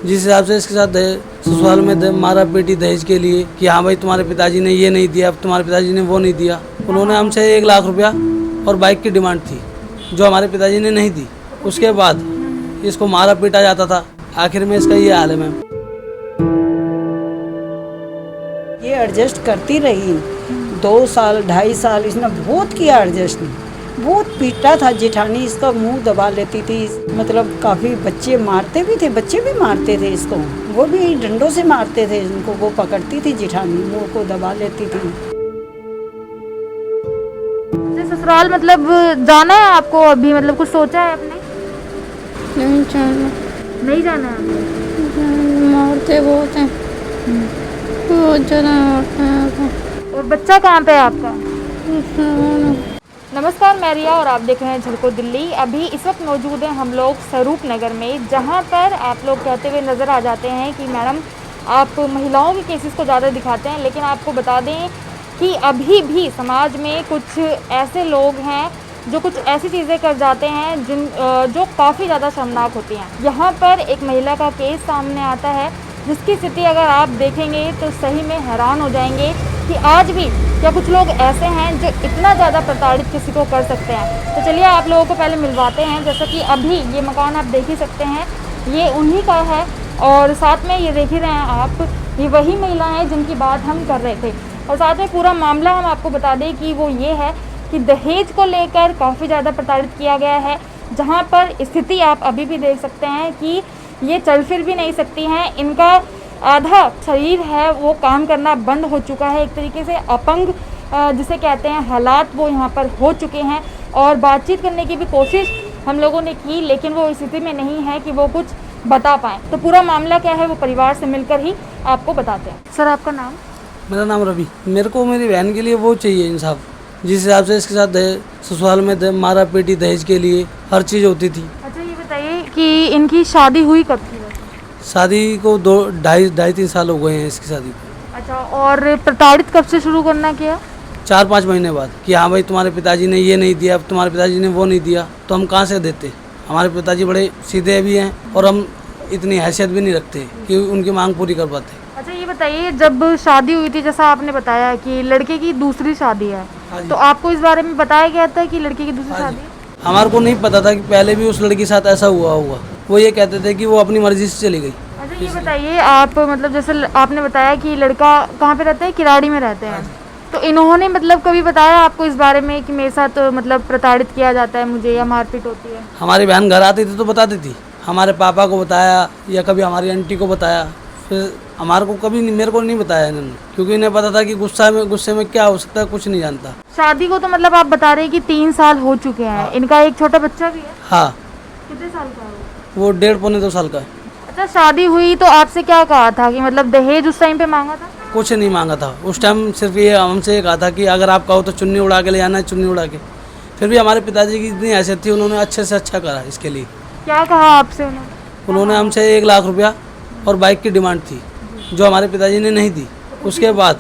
जिस हिसाब से इसके साथ ससुराल में मारा पीटी दहेज के लिए कि हाँ भाई तुम्हारे पिताजी ने ये नहीं दिया, तुम्हारे पिताजी ने वो नहीं दिया। उन्होंने हमसे 1 लाख रुपया और बाइक की डिमांड थी जो हमारे पिताजी ने नहीं दी। उसके बाद इसको मारा पीटा जाता था। आखिर में इसका ये हाल है मैम। ये एडजस्ट करती रही 2 साल 2.5 साल, इसने बहुत किया एडजस्ट, बहुत पीटा था। जेठानी इसका मुंह दबा लेती थी, मतलब काफ़ी बच्चे मारते भी थे, बच्चे भी मारते थे इसको, वो भी डंडों से मारते थे इनको। वो पकड़ती थी जेठानी, मुंह को दबा लेती थी। ससुराल मतलब जाना है आपको अभी, मतलब कुछ सोचा है आपने? नहीं जाना। नहीं जाना है? मारते बहुत हैं, बहुत ज़्यादा मारते हैं। और बच्चा कहाँ पे है आपका? नमस्कार, मैं रिया और आप देख रहे हैं झलको दिल्ली। अभी इस वक्त मौजूद हैं हम लोग स्वरूप नगर में, जहां पर आप लोग कहते हुए नज़र आ जाते हैं कि मैडम आप महिलाओं के केसेस को ज़्यादा दिखाते हैं, लेकिन आपको बता दें कि अभी भी समाज में कुछ ऐसे लोग हैं जो कुछ ऐसी चीज़ें कर जाते हैं जो काफ़ी ज़्यादा शर्मनाक होती हैं। यहाँ पर एक महिला का केस सामने आता है जिसकी स्थिति अगर आप देखेंगे तो सही में हैरान हो जाएंगे कि आज भी क्या कुछ लोग ऐसे हैं जो इतना ज़्यादा प्रताड़ित किसी को कर सकते हैं। तो चलिए आप लोगों को पहले मिलवाते हैं। जैसा कि अभी ये मकान आप देख ही सकते हैं, ये उन्हीं का है और साथ में ये देख ही रहे हैं आप, ये वही महिला हैं जिनकी बात हम कर रहे थे। और साथ में पूरा मामला हम आपको बता दें कि वो ये है कि दहेज को लेकर काफ़ी ज़्यादा प्रताड़ित किया गया है, जहाँ पर स्थिति आप अभी भी देख सकते हैं कि ये चल फिर भी नहीं सकती हैं। इनका आधा शरीर है वो काम करना बंद हो चुका है, एक तरीके से अपंग जिसे कहते हैं हालात वो यहाँ पर हो चुके हैं। और बातचीत करने की भी कोशिश हम लोगों ने की, लेकिन वो स्थिति में नहीं है कि वो कुछ बता पाएँ। तो पूरा मामला क्या है वो परिवार से मिलकर ही आपको बताते हैं। सर आपका नाम? मेरा नाम रवि। मेरे को मेरी बहन के लिए वो चाहिए इंसाफ। जिस हिसाब से इसके साथ ससुराल में मारा पीटी दहेज के लिए हर चीज़ होती थी। अच्छा ये बताइए कि इनकी शादी हुई कब थी? शादी को 2-2.5-3 साल हो गए हैं इसकी शादी को। अच्छा, और प्रताड़ित कब से शुरू करना किया? 4-5 महीने बाद कि हाँ भाई तुम्हारे पिताजी ने ये नहीं दिया, तुम्हारे पिताजी ने वो नहीं दिया, तो हम कहाँ से देते। हमारे पिताजी बड़े सीधे भी हैं और हम इतनी हैसियत भी नहीं रखते कि उनकी मांग पूरी कर पाते। अच्छा ये बताइए, जब शादी हुई थी जैसा आपने बताया कि लड़के की दूसरी शादी है, तो आपको इस बारे में बताया गया था कि लड़के की दूसरी शादी है? हमारे को नहीं पता था कि पहले भी उस लड़की के साथ ऐसा हुआ होगा। वो ये कहते थे कि वो अपनी मर्जी से चली गई। अच्छा ये बताइए, आप मतलब जैसे आपने बताया कि लड़का कहाँ पे रहते हैं, किराड़ी में रहते हैं, तो इन्होंने मतलब कभी बताया आपको इस बारे में कि मेरे साथ मतलब प्रताड़ित किया जाता है मुझे या मारपीट होती है? हमारी बहन घर आती थी तो बताती थी, हमारे पापा को बताया या कभी हमारी आंटी को बताया, फिर हमारे को कभी मेरे को नहीं बताया इन्होंने, क्योंकि इन्हें पता था कि गुस्से में क्या हो सकता है, कुछ नहीं जानता। शादी को तो मतलब आप बता रहे हैं कि 3 साल हो चुके हैं। इनका एक छोटा बच्चा भी है? हाँ। कितने साल का है वो 1.5-2 साल का है। अच्छा, शादी हुई तो आपसे क्या कहा था कि मतलब दहेज उस टाइम पे मांगा था? कुछ नहीं मांगा था उस टाइम, सिर्फ ये हमसे कहा था कि अगर आप कहो तो चुन्नी उड़ा के ले जाना है, चुन्नी उड़ा के। फिर भी हमारे पिताजी की इतनी हैसियत थी, उन्होंने अच्छे से अच्छा करा इसके लिए। क्या कहा आपसे उन्होंने हमसे 1 लाख रुपया और बाइक की डिमांड थी जो हमारे पिताजी ने नहीं दी। उसके बाद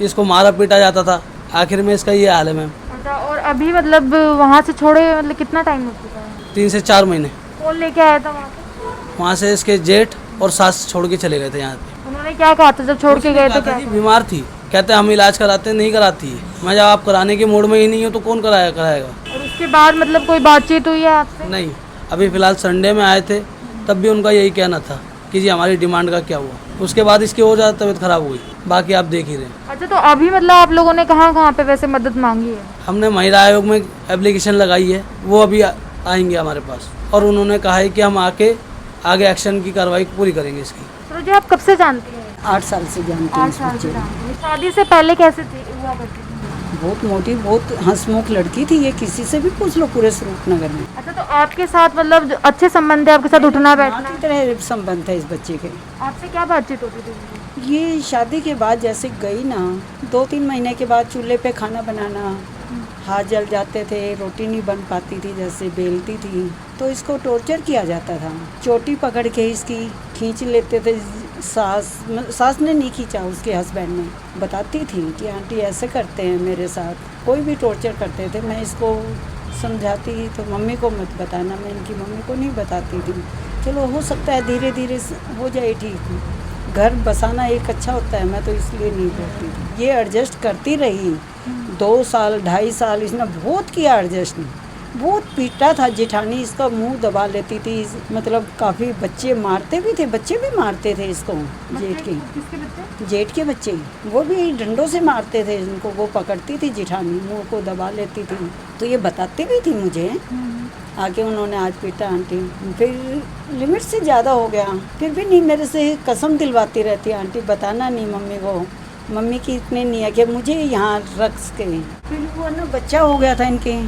इसको मारा पीटा जाता था। आखिर में इसका ये हाल है मैम। अच्छा, और अभी मतलब वहाँ से छोड़े मतलब कितना टाइम हो चुका है? 3 से 4 महीने। कौन लेके आया था वहाँ से? वहाँ से इसके जेठ और सास छोड़ के चले गए थे यहाँ पे। उन्होंने क्या कहा था जब छोड़ के गए तो? क्या बीमार थी, कहते हम इलाज कराते नहीं कराती है। मैं जब आप कराने के मूड में ही नहीं हो तो कौन कराएगा। और उसके बाद मतलब कोई बातचीत हुई है आपसे? नहीं, अभी फिलहाल संडे में आए थे, तब भी उनका यही कहना था कि जी हमारी डिमांड का क्या हुआ। उसके बाद इसकी और ज़्यादा तबीयत खराब हुई, बाकी आप देख ही रहे हैं। अच्छा, तो अभी मतलब आप लोगों ने कहाँ पे वैसे मदद मांगी है? हमने महिला आयोग में एप्लीकेशन लगाई है, वो अभी आएंगे हमारे पास और उन्होंने कहा है कि हम आके आगे एक्शन की कार्रवाई पूरी करेंगे इसकी। तो जी आप कब से जानती हैं? 8 साल से जानती हूँ इस बच्चे को। शादी से पहले कैसे थी हुआ करती थी? बहुत मोटी, बहुत हंसमुख लड़की थी ये, किसी से भी पूछ लो पूरे स्वरूप नगर में। अच्छा, तो आपके साथ मतलब अच्छे संबंध है, आपके साथ उठना बैठना? की तरह संबंध है इस बच्चे के। आपसे क्या बातचीत होती थी? ये शादी के बाद जैसे गई ना, 2-3 महीने के बाद चूल्हे पे खाना बनाना, हाथ जल जाते थे, रोटी नहीं बन पाती थी, जैसे बेलती थी तो इसको टॉर्चर किया जाता था। चोटी पकड़ के इसकी खींच लेते थे। सास ने नहीं खींचा, उसके हस्बैंड ने। बताती थी कि आंटी ऐसे करते हैं मेरे साथ, कोई भी टॉर्चर करते थे। मैं इसको समझाती तो मम्मी को मत बताना, मैं इनकी मम्मी को नहीं बताती थी। चलो हो सकता है धीरे धीरे हो जाए ठीक। घर बसाना एक अच्छा होता है, मैं तो इसलिए नहीं बोलती थी। ये एडजस्ट करती रही 2 साल 2.5 साल, इसने बहुत किया एडजस्ट, बहुत पीटा था। जेठानी इसका मुंह दबा लेती थी, मतलब काफ़ी बच्चे मारते भी थे, बच्चे भी मारते थे इसको। जेठ के किसके बच्चे? जेठ के बच्चे वो भी डंडों से मारते थे इनको, वो पकड़ती थी जेठानी, मुंह को दबा लेती थी। तो ये बताती भी थी मुझे आके, उन्होंने आज पीटा आंटी, फिर लिमिट से ज़्यादा हो गया। फिर भी नहीं, मेरे से कसम दिलवाती रहती आंटी बताना नहीं मम्मी को, मम्मी की इतनी नहीं है कि मुझे यहाँ रख के। फिर वो ना बच्चा हो गया था इनके,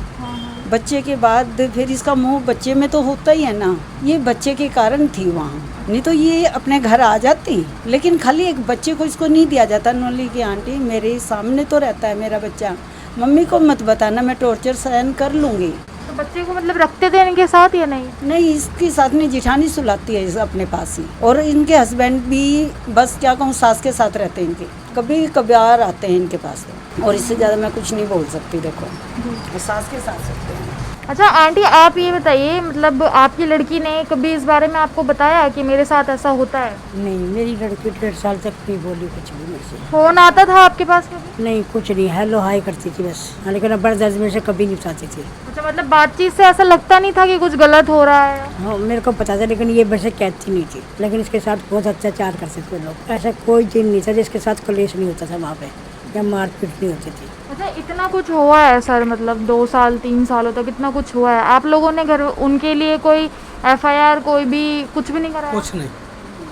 बच्चे के बाद फिर इसका मुंह बच्चे में तो होता ही है ना, ये बच्चे के कारण थी वहाँ, नहीं तो ये अपने घर आ जाती। लेकिन खाली एक बच्चे को इसको नहीं दिया जाता। नोली की आंटी मेरे सामने तो रहता है मेरा बच्चा, मम्मी को मत बताना, मैं टॉर्चर सहन कर लूँगी। तो बच्चे को मतलब रखते थे इनके साथ या नहीं? नहीं, इसके साथ में जेठानी सुलाती है इसे अपने पास ही, और इनके हस्बैंड भी बस क्या कहूँ सास के साथ रहते हैं इनके, कभी कभार आते हैं इनके पास, और इससे ज़्यादा मैं कुछ नहीं बोल सकती। देखो सास के साथ सकते हैं। अच्छा आंटी, आप ये बताइए, मतलब आपकी लड़की ने कभी इस बारे में आपको बताया कि मेरे साथ ऐसा होता है? नहीं, मेरी लड़की 1.5 साल तक नहीं बोली कुछ भी मेरे से। फोन आता था आपके पास कभी? नहीं, कुछ नहीं, हेलो हाय करती थी बस, लेकिन बड़ा दर्द मेरे से कभी नहीं बताती थी। अच्छा, मतलब बातचीत से ऐसा लगता नहीं था कि कुछ गलत हो रहा है? हाँ, मेरे को पता था, लेकिन ये मेरे से कहती नहीं थी। लेकिन इसके साथ बहुत अत्याचार करते थे लोग, ऐसा कोई दिन नहीं था जिसके साथ कलेश नहीं होता था वहाँ पे, या मारपीट नहीं होती थी। अच्छा, इतना कुछ हुआ है सर, मतलब 2 साल 3 सालों तक इतना कुछ हुआ है, आप लोगों ने घर उनके लिए कोई FIR कोई भी कुछ भी नहीं कराया? कुछ नहीं।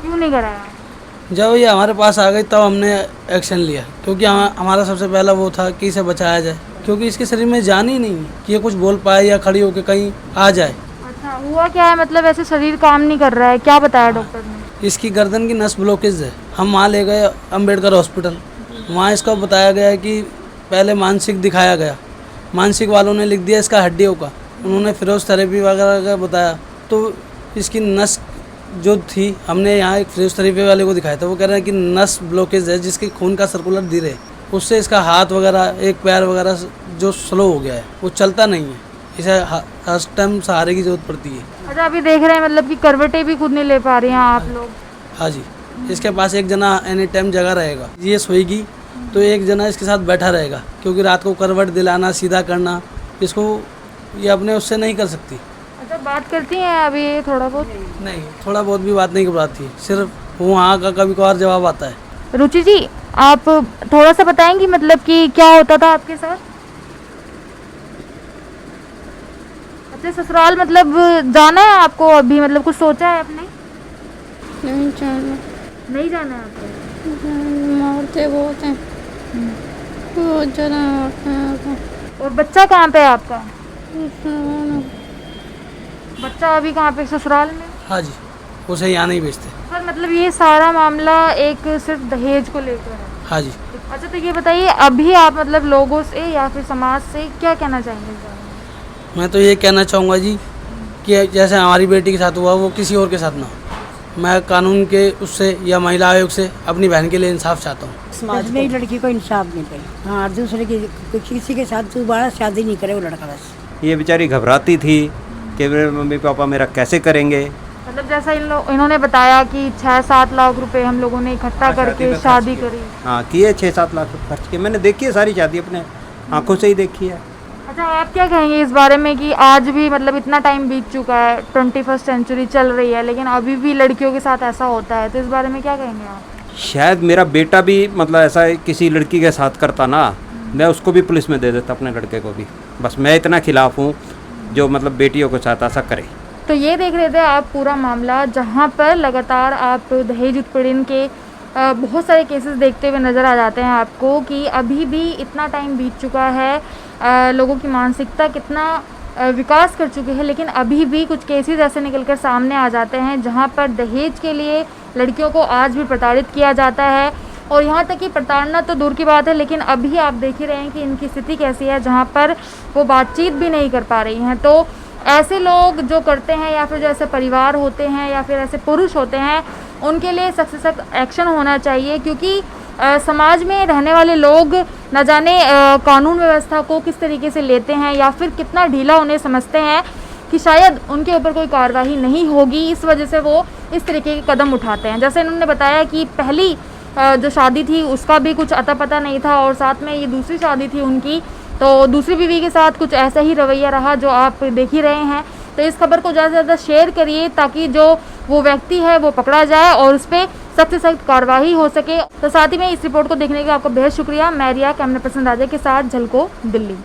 क्यों नहीं कराया? जब ये हमारे पास आ गई तब हमने एक्शन लिया, क्योंकि हमारा सबसे पहला वो था कि इसे बचाया जाए, क्योंकि इसके शरीर में जान ही नहीं है कि ये कुछ बोल पाए या खड़ी होकर कहीं आ जाए। अच्छा, हुआ क्या है, मतलब ऐसे शरीर काम नहीं कर रहा है, क्या बताया डॉक्टर ने? इसकी गर्दन की नस ब्लॉकेज है। हम वहाँ ले गए अम्बेडकर हॉस्पिटल, वहाँ इसका बताया गया कि पहले मानसिक दिखाया गया, मानसिक वालों ने लिख दिया इसका हड्डियों का, उन्होंने फिजियोथेरेपी वगैरह का बताया, तो इसकी नस जो थी, हमने यहाँ एक फिजियोथेरेपी वाले को दिखाया था, वो कह रहे हैं कि नस ब्लॉकेज है जिसकी खून का सर्कुलर धीरे है, उससे इसका हाथ वगैरह एक पैर वगैरह जो स्लो हो गया है, वो चलता नहीं है, इसे हर टाइम सहारे की जरूरत पड़ती है। अच्छा, अभी देख रहे हैं मतलब कि करवटें भी खुद नहीं ले पा रही हैं आप लोग? हाँ जी, इसके पास एक जना एनी टाइम जगह रहेगा, ये सोएगी तो एक जना इसके साथ बैठा रहेगा, क्योंकि रात को करवट दिलाना सीधा करना इसको ये अपने उससे नहीं कर सकती। अच्छा, बात करती हैं अभी थोड़ा बहुत? नहीं, थोड़ा बहुत भी बात नहीं कर पाती है, सिर्फ वो हाँ का कभी कभार जवाब आता है। रुचि जी, आप थोड़ा सा बताएंगी मतलब कि क्या होता था आपके साथ? अच्छा, ससुराल मतलब जाना है आपको अभी, मतलब कुछ सोचा है आपने? नहीं जाना, नहीं जाना है आपको? मारते बहुत हैं, बहुत ज़्यादा मारते हैं। और बच्चा कहाँ पे है आपका? बच्चा अभी कहाँ पे, ससुराल में? हाँ जी, उसे यहाँ नहीं भेजते। सर मतलब ये सारा मामला एक सिर्फ दहेज को लेकर है? हाँ जी। अच्छा, तो ये बताइए अभी आप मतलब लोगों से या फिर समाज से क्या कहना चाहेंगे इस बारे में? मैं तो ये कहना चाहूँगा जी कि जैसे हमारी बेटी के साथ हुआ वो किसी और के साथ ना हो। मैं कानून के उससे या महिला आयोग से अपनी बहन के लिए इंसाफ चाहता हूँ। समाज मेरी लड़की को इंसाफ नहीं पाई। हाँ, दूसरे की किसी के साथ दोबारा शादी नहीं करे वो लड़का बस। ये बेचारी घबराती थी कि मेरे मम्मी पापा मेरा कैसे करेंगे। मतलब जैसा इन्होंने बताया कि 6-7 लाख रुपए हम लोगों ने इकट्ठा करके शादी करी। हाँ, किए 6-7 लाख रुपये खर्च किए। मैंने देखी है सारी शादी, अपने आंखों से ही देखी है। अच्छा, आप क्या कहेंगे इस बारे में कि आज भी मतलब इतना टाइम बीत चुका है, 21st सेंचुरी चल रही है, लेकिन अभी भी लड़कियों के साथ ऐसा होता है, तो इस बारे में क्या कहेंगे आप? शायद मेरा बेटा भी मतलब ऐसा किसी लड़की के साथ करता ना, मैं उसको भी पुलिस में दे देता, अपने लड़के को भी। बस मैं इतना खिलाफ हूँ जो मतलब बेटियों के साथ ऐसा करे। तो ये देख रहे थे आप पूरा मामला, जहाँ पर लगातार आप दहेज उत्पीड़न के बहुत सारे केसेस देखते हुए नज़र आ जाते हैं आपको कि अभी भी इतना टाइम बीत चुका है, लोगों की मानसिकता कितना विकास कर चुकी है, लेकिन अभी भी कुछ केसेस ऐसे निकलकर सामने आ जाते हैं जहाँ पर दहेज के लिए लड़कियों को आज भी प्रताड़ित किया जाता है। और यहाँ तक कि प्रताड़ना तो दूर की बात है, लेकिन अभी आप देख ही रहे हैं कि इनकी स्थिति कैसी है, जहाँ पर वो बातचीत भी नहीं कर पा रही हैं। तो ऐसे लोग जो करते हैं, या फिर जो ऐसे परिवार होते हैं, या फिर ऐसे पुरुष होते हैं, उनके लिए सख्त से सख्त एक्शन होना चाहिए, क्योंकि समाज में रहने वाले लोग न जाने कानून व्यवस्था को किस तरीके से लेते हैं या फिर कितना ढीला उन्हें समझते हैं कि शायद उनके ऊपर कोई कार्रवाई नहीं होगी, इस वजह से वो इस तरीके के कदम उठाते हैं। जैसे इन्होंने बताया कि पहली जो शादी थी उसका भी कुछ अता पता नहीं था और साथ में ये दूसरी शादी थी उनकी, तो दूसरी बीवी के साथ कुछ ऐसा ही रवैया रहा जो आप देख ही रहे हैं। तो इस खबर को ज़्यादा से ज़्यादा शेयर करिए ताकि जो वो व्यक्ति है वो पकड़ा जाए और उस पर सख्त से सख्त कार्रवाई हो सके। तो साथ ही में इस रिपोर्ट को देखने के लिए आपका बेहद शुक्रिया। मैं रिया, कैमरा पर्सन राजा के साथ, झलको दिल्ली।